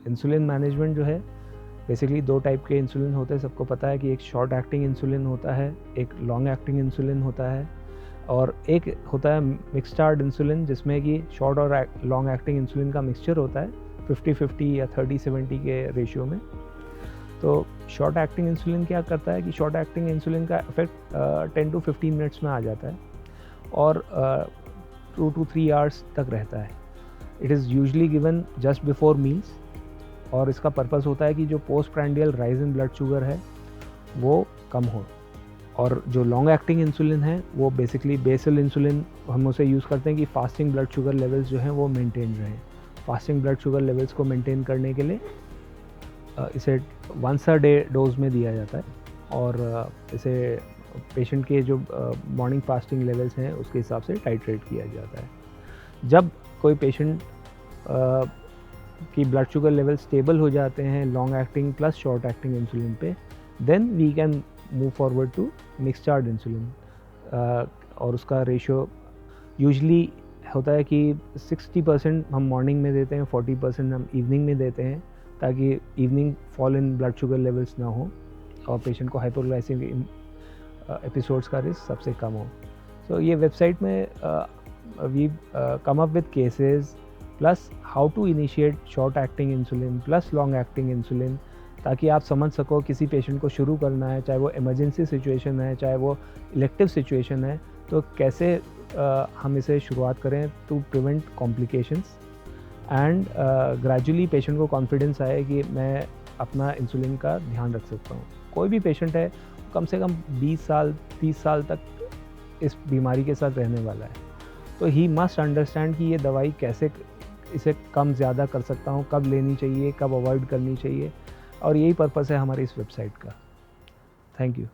Insulin management जो है basically 2 type के इंसुलिन होते हैं, सबको पता है कि एक शॉर्ट एक्टिंग इंसुलिन होता है, एक लॉन्ग एक्टिंग इंसुलिन होता है, और एक होता है मिक्सड इंसुलिन जिसमें कि शॉर्ट और लॉन्ग एक्टिंग इंसुलिन का मिक्सचर होता है 50-50 या 30-70 के रेशियो में। तो शॉर्ट एक्टिंग इंसुलिन क्या करता है कि शॉर्ट एक्टिंग इंसुलिन का इफेक्ट 10 to 15 मिनट्स में आ जाता है और 2 to 3 आवर्स तक रहता है। It is usually given just before meals और इसका पर्पस होता है कि जो post prandial rise in blood sugar है वो कम हो। और जो लॉन्ग एक्टिंग इंसुलिन है वो बेसिकली बेसल इंसुलिन हम उसे यूज़ करते हैं कि फास्टिंग ब्लड शुगर लेवल्स जो हैं वो मेंटेन रहें। फास्टिंग ब्लड शुगर लेवल्स को मेंटेन करने के लिए इसे वंस अ डे डोज में दिया जाता है और इसे पेशेंट के जो मॉर्निंग फास्टिंग लेवल्स हैं उसके हिसाब से टाइट्रेट किया जाता है। जब कोई पेशेंट की ब्लड शुगर लेवल स्टेबल हो जाते हैं long acting plus short acting insulin पे, then we can move forward to mixed insulin और उसका रेशियो यूजली होता है कि 60% हम मॉर्निंग में देते हैं, 40% हम इवनिंग में देते हैं ताकि evening fall in blood sugar levels ना हो और पेशेंट को हाइपोग्लाइसेमिक एपिसोड्स का रिस्क सबसे कम हो। सो ये वेबसाइट में we come up with cases plus how to initiate short acting insulin plus long acting insulin, ताकि आप समझ सको किसी पेशेंट को शुरू करना है, चाहे वो इमरजेंसी सिचुएशन है चाहे वो इलेक्टिव सिचुएशन है, तो कैसे हम इसे शुरुआत करें to prevent complications and gradually patient को कॉन्फिडेंस आए कि मैं अपना इंसुलिन का ध्यान रख सकता हूँ। कोई भी पेशेंट है कम से कम 20 साल 30 साल तक इस बीमारी के साथ रहने वाला है, तो ही मस्ट अंडरस्टैंड कि ये दवाई कैसे इसे कम ज़्यादा कर सकता हूँ, कब लेनी चाहिए, कब अवॉइड करनी चाहिए, और यही पर्पस है हमारी इस वेबसाइट का। Thank you.